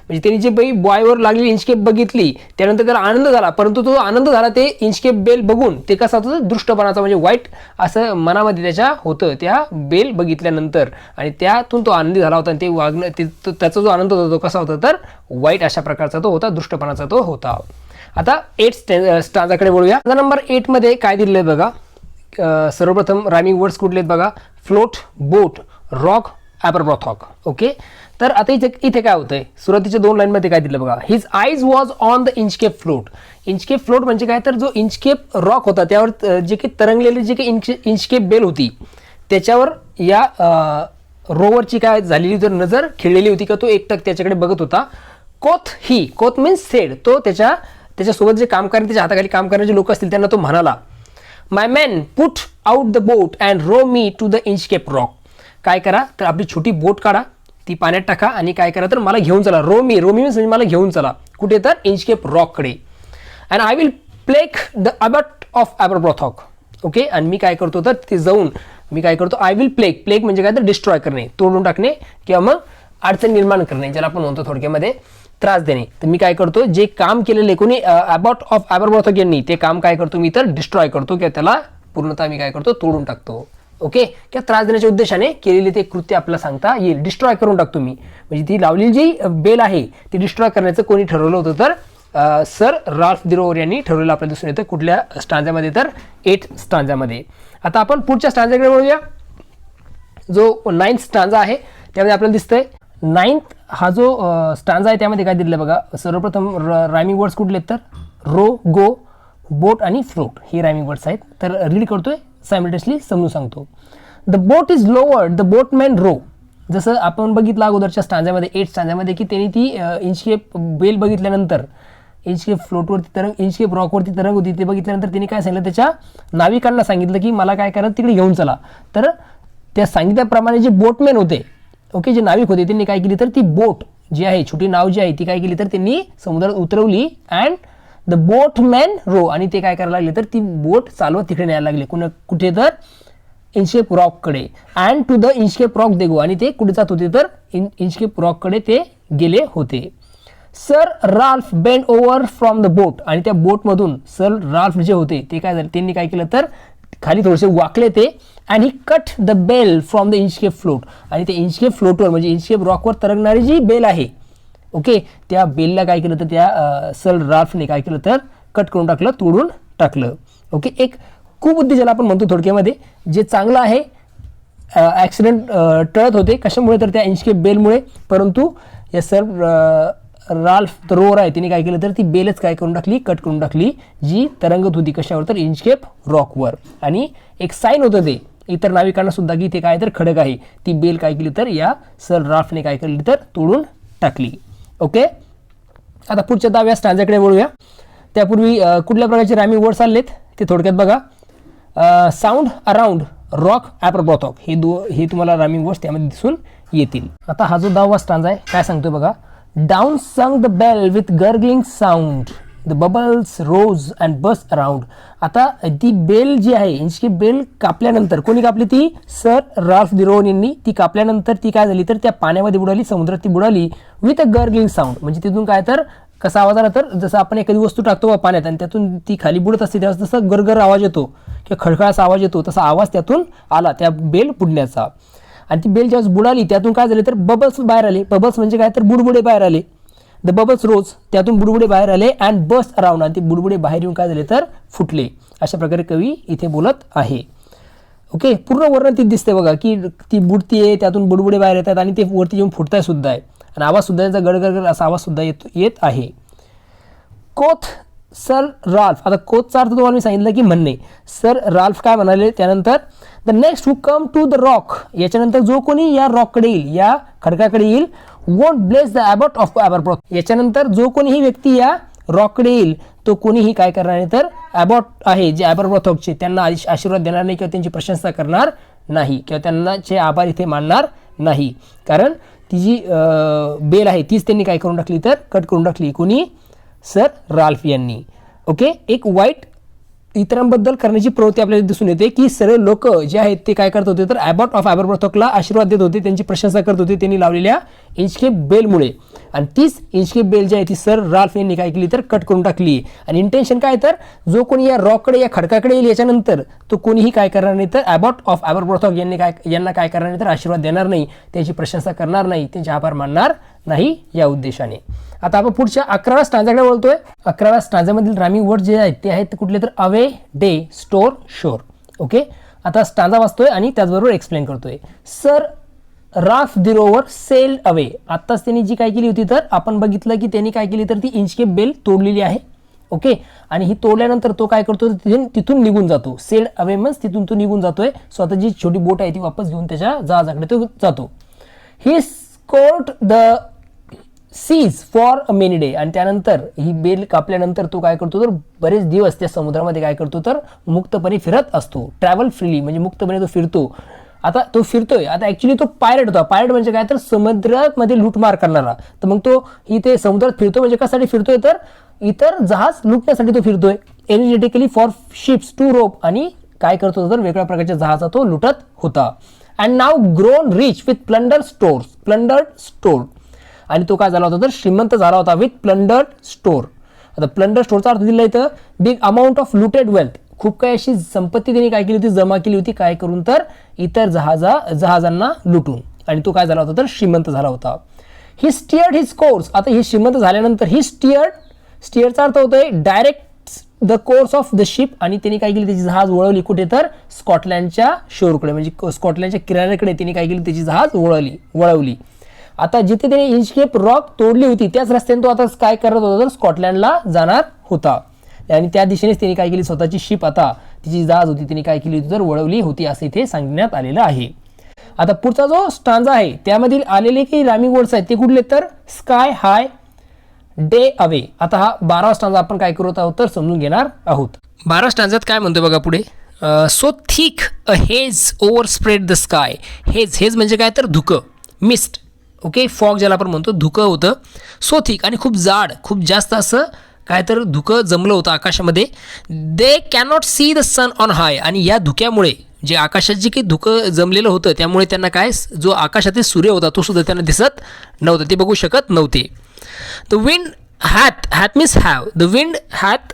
म्हणजे त्यांनी जे बॉयवर लागलेली इंचकेप बघितली त्यानंतर त्याला आनंद झाला, परंतु तो आनंद झाला ते इंचकेप बेल बघून ते कसा होता दृष्टपणाचा, म्हणजे वाईट असं मनामध्ये त्याच्या होतं त्या बेल बघितल्यानंतर, आणि त्यातून तो आनंदी झाला होता. आणि ते वागणं त्याचा जो आनंद होता तो कसा होता तर वाईट अशा प्रकारचा तो होता, दृष्टपणाचा तो होता. आता 8 स्टांजाकडे वळूया. नंबर 8 मध्ये काय दिलेलं आहे बघा. सर्वप्रथम रायमिंग वर्ड्स कुठले आहेत बघा, फ्लोट, बोट, रॉक, ॲपरब्रॉथॉक, ओके. तर आता इथे काय होतंय, सुरुवातीच्या 2 लाईनमध्ये काय दिलं बघा, his eyes was on the Inchcape float. Inchcape float म्हणजे काय तर जो इंचकेप रॉक होता त्यावर जे काही तरंगलेली जी काही इंचकेप बेल होती त्याच्यावर या रोवरची काय झालेली तर नजर खिळलेली होती का तो एकटक त्याच्याकडे बघत होता. कोथ मीन्स सेड, तो त्याच्यासोबत जे काम करणारे, त्याच्या हाताखाली काम करणारे जे लोक असतील त्यांना तो म्हणाला, my man put out the boat and row me to the Inchcape rock. काय करा तर आपली छोटी बोट काढा, ती पाण्यात टाका आणि काय करा तर मला घेऊन चला. रोमी मीन्स म्हणजे मला घेऊन चला कुठे तर इंचकेप रॉककडे. And I will plague the abbot of Aberbrothok, okay. आणि मी काय करतो तर ते जाऊन मी काय करतो, आय विल प्लेक म्हणजे काय तर डिस्ट्रॉय करणे, तोडून टाकणे किंवा मग अडचण निर्माण करणे, ज्याला आपण म्हणतो थोडक्यामध्ये त्रास देणे. तर मी काय करतो, जे काम केलेले कोणी अबॉट ऑफ ॲपरब्रॉथॉक यांनी ते काम काय करतो मी तर डिस्ट्रॉय करतो किंवा त्याला पूर्णतः मी काय करतो तोडून टाकतो. ओके, किंवा त्रास देण्याच्या उद्देशाने केलेले ते कृत्य आपल्याला सांगता येईल. डिस्ट्रॉय करून टाकतो मी, म्हणजे ती लावलेली जी बेल आहे ती डिस्ट्रॉय करण्याचं कोणी ठरवलं होतं तर सर राल्फ दिरोवर यांनी ठरवलं आपल्याला दिसून येतं. कुठल्या स्टांजामध्ये तर 8 स्टांजामध्ये. आता आपण पुढच्या स्टांजाकडे वळूया, जो 9th स्टांजा आहे त्यामध्ये आपल्याला दिसतंय 9th हा जो स्टांजा आहे त्यामध्ये काय दिलं बघा. सर्वप्रथम रायमिंग वर्ड्स कुठले आहेत तर रो, गो, बोट आणि फ्लोट हे रायमिंग वर्ड्स आहेत. तर रीड करतोय, सायमल्टेनियसली समजून सांगतो. The boat is lowered, the boatman row. जसं आपण बघितलं अगोदरच्या स्टांजामध्ये 8 स्टांजामध्ये की त्यांनी ती इंचकेप बेल बघितल्यानंतर इंचकेप फ्लोटवरती तरंग, इंचकेप रॉकवरती तरंग होती ते बघितल्यानंतर त्यांनी काय सांगितलं, त्याच्या नाविकांना सांगितलं की मला काय करा तिकडे घेऊन चला. तर त्या सांगितल्याप्रमाणे जे बोटमॅन होते, ओके, जे नाविक होते त्यांनी काय केली तर ती बोट जी आहे, छोटी नाव जी आहे ती काय केली तर त्यांनी समुद्रात उतरवली अँड द बोटमॅन रो, आणि ते काय करायला लागले तर ती बोट चालवत तिकडे न्यायला लागले. कुठे तर इंचकेप रॉककडे. And to the Inchcape rock they go, आणि ते कुठे जात होते तर इंचकेप रॉककडे ते गेले होते. Sir Ralph bend over from the boat, आणि त्या बोटमधून सर राल्फ जे होते ते काय झाले, त्यांनी काय केलं तर खाली थोडेसे वाकले ते. And he cut the bell from the Inchcape float, आणि ते इंचकेप फ्लोटवर म्हणजे इंचकेप रॉकवर तरंगणारी जी बेल आहे, ओके, त्या बेलला काय केलं तर त्या सर राल्फने काय केलं तर कट करून टाकलं, तोडून टाकलं. ओके, एक कुबुद्धी ज्याला आपण म्हणतो थोडक्यामध्ये, जे चांगलं आहे. ॲक्सिडेंट टळत होते कशामुळे तर त्या इंचकेप बेलमुळे, परंतु या सर राल्फ रोवर आहे तिने काय केलं तर ती बेलच काय करून टाकली, कट करून टाकली, जी तरंगत होती कशावर तर इंचकेप रॉकवर. आणि एक साईन होतं ते इतर नाविकांना सुद्धा की ते काय तर खडक आहे. ती बेल काय केली तर या सर राल्फने काय केली तर तोडून टाकली. ओके, आता पुढच्या 10व्या स्टांजाकडे वळूया. त्यापूर्वी कुठल्या प्रकारचे रायमिंग वर्ड्स आलेत ते थोडक्यात बघा. साऊंड अराउंड, रॉक, ॲप्रब्रॉथॉक हे तुम्हाला रायमिंग वर्ड्स त्यामध्ये दिसून येतील. आता हा जो 10वा स्टांजा आहे काय सांगतोय बघा. Down sank the bell with gurgling sound, the bubbles rose and burst around. आता ती बेल जी आहे, इंचकेप बेल कापल्यानंतर कोणी कापली ती सर राल्फ दिरोवन यांनी. ती कापल्यानंतर ती काय झाली तर त्या पाण्यामध्ये बुडाली, समुद्रात ती बुडाली विथ अ गर्गलिंग साऊंड. म्हणजे तिथून काय तर कसा आवाज आला तर जसं आपण एखादी वस्तू टाकतो पाण्यात आणि त्यातून ती खाली बुडत असते त्यावेळेस जसं गरगर आवाज येतो किंवा खळखळाचा आवाज येतो तसा आवाज त्यातून आला त्या बेल बुडण्याचा. आणि ती बेल ज्यावेळेस बुडाली त्यातून काय झाले तर बबल्स बाहेर आले. बबल्स म्हणजे काय तर बुडबुडे बाहेर आले. द बबल्स रोज, त्यातून बुडबुडे बाहेर आले. अँड बस अराउंड, आणि ते बुडबुडे बाहेर येऊन काय झाले तर फुटले. अशा प्रकारे कवी इथे बोलत आहे. ओके, पूर्ण वर्णन तिथे दिसते बघा की ती बुडतीये, त्यातून बुडबुडे बाहेर येतात आणि ते वरती येऊन फुटताय सुद्धा आहे. आणि आवाज सुद्धा त्यांचा गडगड असा आवाज सुद्धा येत आहे. कोथ सर राल्फ, आता कोथचा अर्थ तुम्हाला मी सांगितलं की म्हणणे. सर राल्फ काय म्हणाले त्यानंतर, the next who come to the rock, याच्यानंतर जो कोणी या रॉककडे येईल, या खडकाकडे येईल, won't bless the abbot of Aberbrothok, याच्यानंतर जो कोणी ही व्यक्ती या रॉककडे येईल तो कोणीही काय करणार नाही तर ॲबॉट आहे जे ॲबरब्रॉथचे त्यांना आशीर्वाद देणार नाही किंवा त्यांची प्रशंसा करणार नाही किंवा त्यांनाचे आभार इथे मानणार नाही. कारण ती जी बेल आहे तीच त्यांनी काय करून टाकली तर कट करून टाकली. कोणी सर राल्फ यांनी. ओके, एक वाईट इतरांबद्दल करण्याची प्रवृत्ती आपल्याला दिसून येते की सर्व लोक जे आहेत ते काय करत होते तर ॲबॉट ऑफ ॲबरब्रॉथला आशीर्वाद देत होते, त्यांची प्रशंसा करत होते त्यांनी लावलेल्या इंचकेप बेलमुळे. आणि तीच इंचकेप बेल जी आहे ती सर राल्फ यांनी काय केली तर कट करून टाकली. आणि इंटेन्शन काय तर जो कोणी या रॉककडे या खडकाकडे येईल याच्यानंतर तो कोणीही काय करणार नाही तर ॲबॉट ऑफ ॲबरब्रॉथ यांना काय करणार नाही तर आशीर्वाद देणार नाही, त्यांची प्रशंसा करणार नाही, त्यांचे आभार मानणार नाही या उद्देशाने. आता आपण पुढच्या 11व्या स्टांजाकडे बोलतोय. 11व्या स्टांजामधील रायमिंग वर्ड जे आहेत ते आहेत कुठले तर अवे, डे, स्टोर, शोर. ओके, आता स्टांजा वाचतोय आणि त्याचबरोबर एक्सप्लेन करतोय. सर राल्फ दिरोवर सेल अवे, आत्ताच त्यांनी जी काय केली होती तर आपण बघितलं की त्यांनी काय केली तर ती इंचकेप बेल तोडलेली आहे. ओके, आणि ही तोडल्यानंतर तो काय करतो तिथून निघून जातो. सेल अवे मीन्स तिथून तो निघून जातोय, स्वतःची छोटी बोट आहे ती वापस घेऊन त्याच्या जहाजाकडे तो जातो. He scoured the seas for a many day, आणि त्यानंतर ही बेल कापल्यानंतर तो काय करतो तर बरेच दिवस त्या समुद्रामध्ये काय करतो तर मुक्तपणे फिरत असतो. ट्रॅव्हल फ्रीली म्हणजे मुक्तपणे तो फिरतो. आता तो फिरतोय, आता ऍक्च्युली तो पायरेट होता. पायरेट म्हणजे काय तर समुद्रामध्ये लूटमार करणारा. तर मग तो इथे समुद्रात फिरतो म्हणजे कशासाठी फिरतोय तर इतर जहाज लुटण्यासाठी तो फिरतोय. Energetically for ships to rob, आणि काय करतो तर वेगळ्या प्रकारच्या जहाजा तो लुटत होता. And now grown rich with plundered store, आणि तो काय झाला होता तर श्रीमंत झाला होता विथ प्लंडर्ड स्टोर. आता प्लंडर स्टोरचा अर्थ दिला इथं big amount of looted wealth, खूप काही अशी संपत्ती त्यांनी काय केली होती, जमा केली होती, काय करून तर इतर जहाजांना लुटून, आणि तो काय झाला होता तर श्रीमंत झाला होता. ही स्टिअर्ड हिज कोर्स. आता हे श्रीमंत झाल्यानंतर ही स्टिअरचा अर्थ होतोय direct the course of the ship, आणि त्यांनी काय केली, त्याची जहाज वळवली कुठे तर स्कॉटलँडच्या शोरकडे, म्हणजे स्कॉटलँडच्या किनाऱ्याकडे त्यांनी काय केली, त्याची जहाज वळवली. आता जिथे त्याने इंचकेप रॉक तोडली होती त्याच रस्त्याने तो आता काय करत होता तर स्कॉटलँडला जाणार होता, आणि त्या दिशेनेच त्यांनी काय केली, स्वतःची शिप, आता तिची जहाज होती त्यांनी काय केली होती तर वळवली होती, असं इथे सांगण्यात आलेलं आहे. आता पुढचा जो स्टांजा आहे त्यामधील आलेले काही रायमिंग वर्ड्स आहेत ते कुठले तर स्काय हाय, डे अवे. आता हा 12वा स्टांजा आपण काय करत आहोत तर समजून घेणार आहोत. 12 स्टांजात काय म्हणतोय बघा पुढे, so thick a hedge over spread the sky. Hedge म्हणजे काय तर धुकं, मिस्ट, ओके, फॉग ज्याला आपण म्हणतो, धुकं होतं. सो थिक आणि खूप जाड, खूप जास्त असं काय तर धुकं जमलं होतं आकाशामध्ये. They cannot see the sun on high. आणि या धुक्यामुळे जे आकाशात जे काही धुकं जमलेलं होतं त्यामुळे त्यांना काय, जो आकाशातील सूर्य होता तो सुद्धा त्यांना दिसत नव्हता, ते बघू शकत नव्हते. The wind hath means have, the wind hath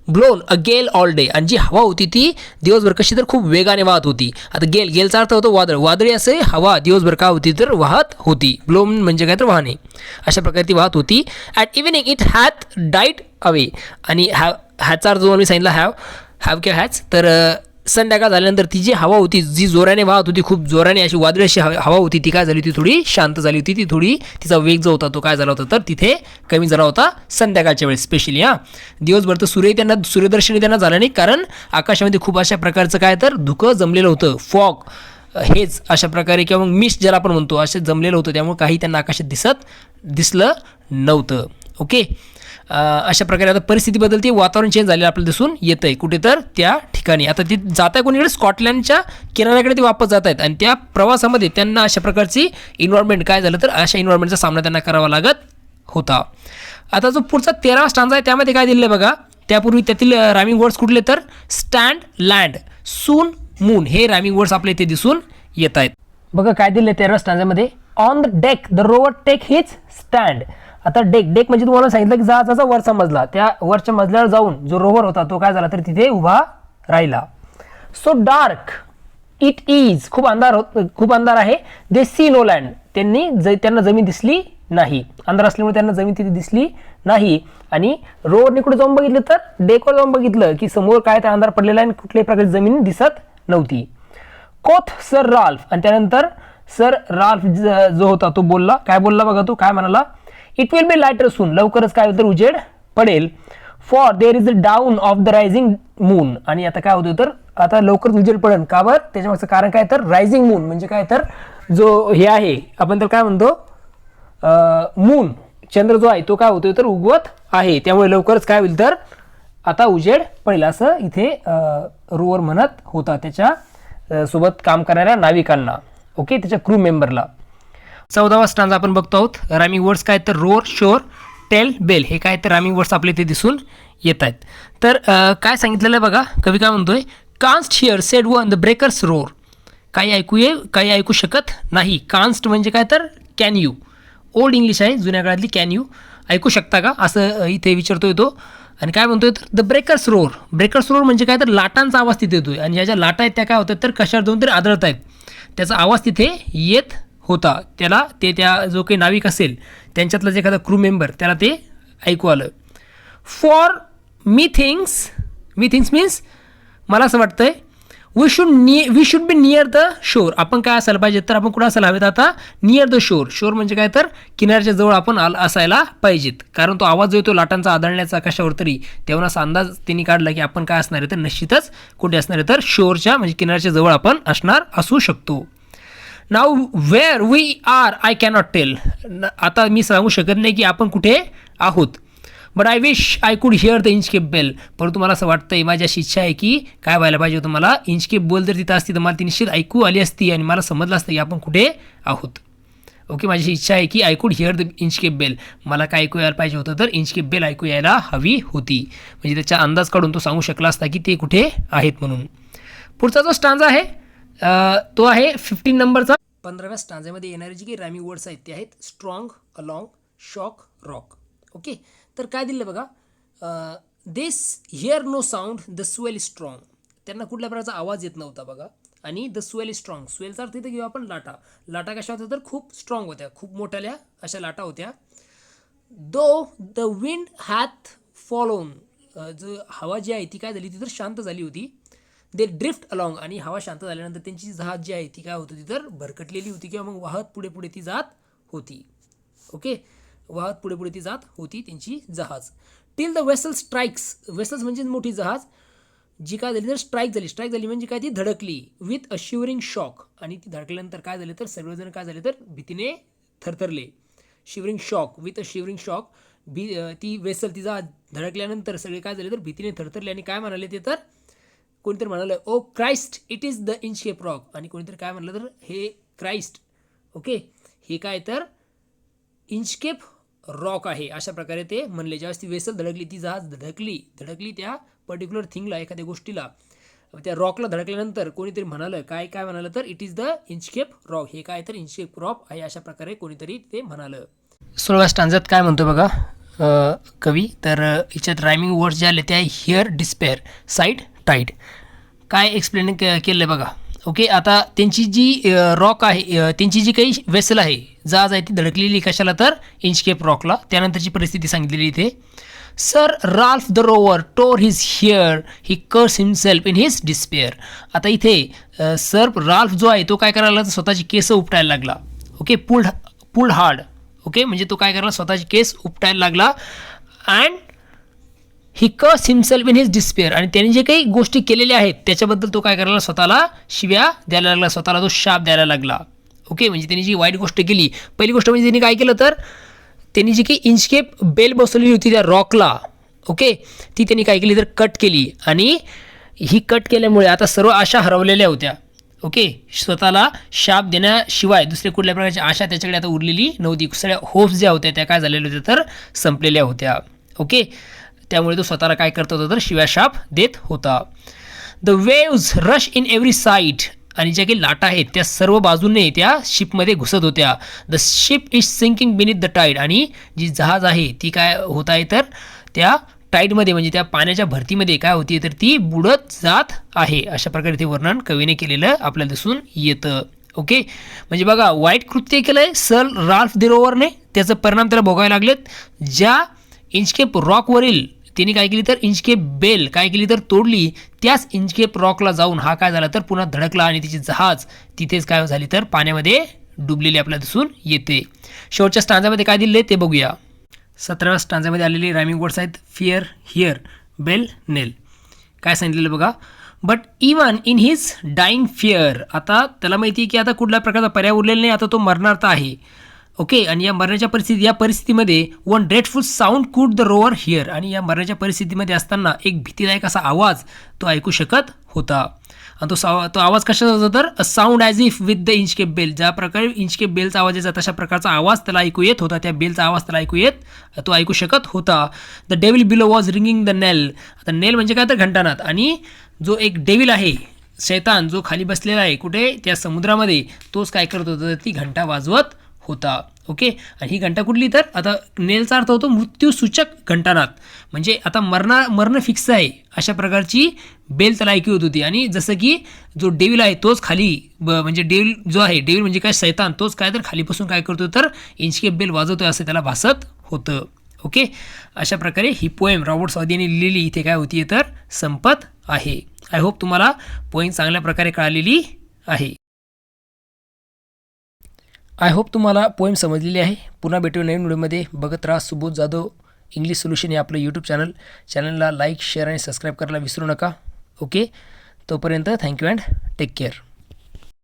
blown a gale all day. आणि जी हवा होती ती दिवसभर कशी तर खूप वेगाने वाहत होती. आता गेलचा अर्थ होतो वादळ, वादळी असे हवा दिवसभर का होती तर वाहत होती. ब्लोन म्हणजे काय तर वाहने, अशा प्रकारे ती वाहत होती. At evening it hath died away. आणि हॅचा अर्थ जो मी सांगितला हॅव किंवा हॅच, तर संध्याकाळ झाल्यानंतर ती जी हवा होती जी जोराने वाहत होती, खूप जोराने अशी वादळी अशी हवा होती, ती काय झाली होती, थोडी शांत झाली होती. ती थोडी तिचा वेग जो होता तो काय झाला होता तर तिथे कमी झाला होता संध्याकाळच्या वेळेस स्पेशली. दिवसभर तर सूर्यदर्शनी त्यांना झालं नाही, कारण आकाशामध्ये खूप अशा प्रकारचं काय तर धुकं जमलेलं होतं, फॉग, हेच अशा प्रकारे, किंवा मग मिस्ट ज्याला आपण म्हणतो, असं जमलेलं होतं, त्यामुळे काही त्यांना आकाशात दिसलं नव्हतं. ओके, अशा प्रकारे आता परिस्थिती बदलते, वातावरण चेंज झालेलं आपल्याला दिसून येतं आहे कुठे तर त्या ठिकाणी. आता ते जात आहे कोणीकडे, स्कॉटलँडच्या किनाऱ्याकडे ते वापस जात आहेत, आणि त्या प्रवासामध्ये त्यांना अशा प्रकारची इन्व्हायरमेंट काय झालं तर अशा इन्व्हायरमेंटचा सामना त्यांना करावा लागत होता. आता जो पुढचा 13वा स्टांजा आहे त्यामध्ये काय दिलं आहे बघा, त्यापूर्वी त्यातील रायमिंग वर्ड्स कुठले तर स्टँड, लँड, सून, मून, हे रायमिंग वर्ड्स आपल्या इथे दिसून येत आहेत. बघा काय दिलं आहे 13व्या स्टांजामध्ये, on the deck the rover take his stand. आता डेक म्हणजे तुम्हाला सांगितलं की जहाजाचा वरचा मजला, त्या वरच्या मजल्यावर जाऊन जो रोवर होता तो काय झाला तर तिथे उभा राहिला. सो डार्क इट इज, खूप अंधार आहे. दे सी नो लँड, त्यांना जमीन दिसली नाही, अंधार असल्यामुळे त्यांना जमीन तिथे दिसली नाही. आणि रोवरने कुठे जाऊन बघितलं तर डेकवर जाऊन बघितलं की समोर काय तर अंधार पडलेला आहे आणि कुठल्याही प्रकारची जमीन दिसत नव्हती. कोथ सर राल्फ, आणि त्यानंतर सर राल्फ जो होता तो बोलला, काय बोलला बघा, तो काय म्हणाला, इट विल बी लायटर सून, लवकरच काय तर उजेड पडेल. For there is the down of the rising moon. आणि आता काय होतं तर आता लवकरच उजेड पडेल, का बरं, त्याच्यामागचं कारण काय तर रायझिंग मून म्हणजे काय तर जो हे आहे आपण तर काय म्हणतो मून, चंद्र जो आहे तो काय होतोय तर उगवत आहे, त्यामुळे लवकरच काय होईल तर आता उजेड पडेल, असं इथे रोवर म्हणत होता त्याच्या सोबत काम करणाऱ्या नाविकांना. ओके, त्याच्या क्रू मेंबरला. 14वा स्टांजा आपण बघतो आहोत. रायमिंग वर्ड्स काय तर रोर, शोर, टेल, बेल, हे काय तर रायमिंग वर्ड्स आपले इथे दिसून येत आहेत. तर काय सांगितलेलं आहे बघा, कवी काय म्हणतोय, canst hear said one the breakers roar. काही ऐकू शकत नाही. कान्स्ट म्हणजे काय तर कॅन यू, ओल्ड इंग्लिश आहे, जुन्या काळातली, कॅन यू, ऐकू शकता का असं इथे विचारतोय तो. आणि काय म्हणतोय तर द ब्रेकर्स रोर म्हणजे काय तर लाटांचा आवाज तिथे येतोय, आणि ज्या लाटा आहेत त्या काय होतात तर कशावर जाऊन तरी आदळत आहेत, त्याचा आवाज तिथे येत होता. त्याला त्या जो काही नाविक असेल त्यांच्यातला जे एखादा क्रू मेंबर त्याला ते ऐकू आलं. फॉर मी थिंग्स मीन्स मला असं वाटतंय, we should be near the shore. आपण काय असायला पाहिजे तर आपण कुठं असायला हवेत आता, नियर द शोर म्हणजे काय तर किनाऱ्याच्या जवळ आपण असायला पाहिजेत, कारण तो आवाज जो येतो लाटांचा आदळण्याचा कशावर तरी, तेव्हा असा अंदाज त्यांनी काढला की आपण काय असणार आहे तर निश्चितच कुठे असणार आहे तर शोरच्या म्हणजे किनाऱ्याच्या जवळ आपण असू शकतो. Now where we are I cannot tell. आता मी सांगू शकत नाही की आपण कुठे आहोत. But I wish I could hear the Inchcape bell. परंतु मला असं वाटतंय, माझी अशी इच्छा आहे की काय व्हायला पाहिजे होतं, मला इंचकेप बेल जर तिथं असती तर मला ती निश्चित ऐकू आली असती आणि मला समजलं असतं की आपण कुठे आहोत. ओके, माझी इच्छा आहे की I could hear the Inchcape bell, मला काय ऐकू यायला पाहिजे होतं तर इंचकेप बेल ऐकू यायला हवी होती. म्हणजे त्याचा अंदाज काढून तो सांगू शकला असता की ते कुठे आहेत म्हणून. पुढचा जो स्टांजा आहे तो आहे 15 नंबरचा. 15व्या स्टांजामध्ये येणारे जे काही रायमिंग वर्ड्स आहेत ते आहेत strong, along, shock, rock. Okay, तर काय दिलं बघा, this hear no sound the swell strong. त्यांना कुठल्या प्रकारचा आवाज येत नव्हता बघा. आणि द स्वेल स्ट्रॉंग, स्वेलचा अर्थ इथे घेऊ आपण लाटा. लाटा कशा होत्या तर खूप स्ट्रॉंग होत्या, खूप मोठ्याल्या अशा लाटा होत्या. दो द विंड हॅथ फॉलोन, जो हवा जी आहे ती काय झाली ती तर शांत झाली होती. दे ड्रिफ्ट अलॉंग, आणि हवा शांत झाल्यानंतर त्यांची जहाज जी आहे ती काय होत होती तर भरकटलेली होती किंवा मग वाहत पुढे पुढे ती जात होती. ओके, वाहत पुढे पुढे ती जात होती त्यांची जहाज. Till the vessel strikes, vessels म्हणजे मोठी जहाज जी काय झाली तर स्ट्राईक झाली. स्ट्राईक झाली म्हणजे काय ती धडकली विथ अ शिवरिंग शॉक, आणि ती धडकल्यानंतर काय झाले तर सर्वजण काय झाले तर भीतीने थरथरले. Shivering shock, with a shivering shock, ती वेसल ती जहाज धडकल्यानंतर सगळे काय झाले तर भीतीने थरथरले. आणि काय म्हणाले ते तर कोणीतरी म्हणालं oh Christ it is the Inchcape rock, आणि कोणीतरी काय म्हणलं तर हे क्राइस्ट, ओके, हे काय तर इंचकेप रॉक आहे, अशा प्रकारे ते म्हणले. ज्यावेळेस ती वेसल धडकली, ती जहाज धडकली त्या पर्टिक्युलर थिंगला, एखाद्या गोष्टीला, त्या रॉकला धडकल्यानंतर कोणीतरी म्हणालं काय म्हणालं तर it is the Inchcape rock, हे काय तर इंचकेप रॉक आहे, अशा प्रकारे कोणीतरी ते म्हणालं. 16व्या स्टांजात काय म्हणतो बघा कवी, तर याच्यात रायमिंग वर्ड्स जे आले ते आहे हिअर, डिस्पेअर, साईड, टाईड. काय एक्सप्लेन केलं आहे बघा. ओके, आता त्यांची जी रॉक आहे, त्यांची जी काही वेसल आहे, जहाज आहे, ती धडकलेली कशाला तर इंचकेप रॉकला. त्यानंतरची परिस्थिती सांगितलेली इथे. Sir Ralph the rover tore his hair, he curst himself in his despair. आता इथे सर राल्फ जो आहे तो काय करायला लागला, स्वतःची केस उपटायला लागला. Okay, pulled hard. ओके, म्हणजे तो काय करायला स्वतःची केस उपटायला लागला. And he curst himself in his despair, आणि त्याने जे काही गोष्टी केलेल्या आहेत त्याच्याबद्दल तो काय करायला स्वतःला शिव्या द्यायला लागला, स्वतःला तो शाप द्यायला लागला. ओके, म्हणजे त्यांनी जी वाईट गोष्ट केली, पहिली गोष्ट म्हणजे त्यांनी काय केलं तर त्यांनी जी काही इंचकेप बेल बसवलेली होती त्या रॉकला, ओके, ती त्यांनी काय केली तर कट केली. आणि ही कट केल्यामुळे आता सर्व आशा हरवलेल्या होत्या. ओके, स्वतःला शाप देण्याशिवाय दुसऱ्या कुठल्या प्रकारची आशा त्याच्याकडे आता उरलेली नव्हती. सगळ्या होप्स ज्या होत्या त्या काय झालेल्या होत्या तर संपलेल्या होत्या. ओके, त्यामुळे तो स्वतःला काय करत होता तर शिव्याशाप देत होता. The waves rush in every side, आणि ज्या काही लाटा आहेत त्या सर्व बाजूने त्या शिपमध्ये घुसत होत्या. The ship is sinking beneath the tide, आणि जी जहाज आहे ती काय होत आहे तर त्या टाईडमध्ये म्हणजे त्या पाण्याच्या भरतीमध्ये काय होती तर ती बुडत जात आहे. अशा प्रकारे ते वर्णन कवीने केलेलं आपल्याला दिसून येतं. ओके, म्हणजे बघा वाईट कृत्य केलं आहे सर राल्फ द रोवरने, त्याचा परिणाम त्याला भोगावे लागलेत. ज्या इंचकेप रॉकवरील तिने काय केली तर इंचकेप बेल काय केली तर तोडली, त्याच इंचकेप रॉकला जाऊन हा काय झाला तर पुन्हा धडकला, आणि तिची जहाज तिथेच काय झाली तर पाण्यामध्ये डुबलेली आपल्याला दिसून येते. शेवटच्या स्टांजामध्ये काय दिले ते बघूया. 17व्या स्टांजामध्ये आलेले रायमिंग वर्ड्स आहेत फिअर, हिअर, बेल, नेल. काय सांगितलेलं बघा. But even in his dying fear, आता त्याला माहिती आहे की आता कुठल्या प्रकारचा पर्याय उरलेला नाही, आता तो मरणार तर आहे. ओके, आणि या मरण्याच्या परिस्थितीमध्ये वन ड्रेडफुल साऊंड कुड द रोवर हिअर, आणि या मरण्याच्या परिस्थितीमध्ये असताना एक भीतीदायक असा आवाज तो ऐकू शकत होता. आणि तो आवाज कशाचा होता तर a sound as if with the Inchcape bell, ज्या प्रकारे इंचकेप बेलचा आवाज यायचा तशा प्रकारचा आवाज त्याला ऐकू येत होता. त्या बेलचा आवाज त्याला तो ऐकू शकत होता. The devil below was ringing the knell, आता नेल म्हणजे काय तर घंटानाद, आणि जो एक डेव्हिल आहे शैतान जो खाली बसलेला आहे कुठे त्या समुद्रामध्ये, तोच काय करत होता ती घंटा वाजवत होता. ओके, आणि ही घंटा कुठली तर आता नेलचा अर्थ होतो मृत्यूसूचक घंटानाद, म्हणजे आता मरण फिक्स आहे अशा प्रकारची बेल त्याला ऐकू येत होती. आणि जसं की जो डेव्हिल आहे तोच खाली म्हणजे डेव्हिल जो आहे, डेव्हिल म्हणजे काय सैतान, तोच काय तर खालीपासून काय करतो तर इंचकेप बेल वाजवतोय असं त्याला भासत होतं. ओके, अशा प्रकारे ही पोएम रॉबर्ट साऊदी यांनी लिहिलेली इथे काय होती तर संपत आहे. आय होप तुम्हाला पोएम चांगल्या प्रकारे कळालेली आहे. आय होप तुम्हाला पोएम समजलेली आहे. पुन्हा भेटू नवीन व्हिडिओमध्ये. बघत राहा सुबोध जाधव इंग्लिश सोल्युशन हे आपलं यूट्यूब चॅनलला लाईक, शेअर आणि सबस्क्राईब करायला विसरू नका. ओके, तोपर्यंत थँक्यू अँड टेक केअर.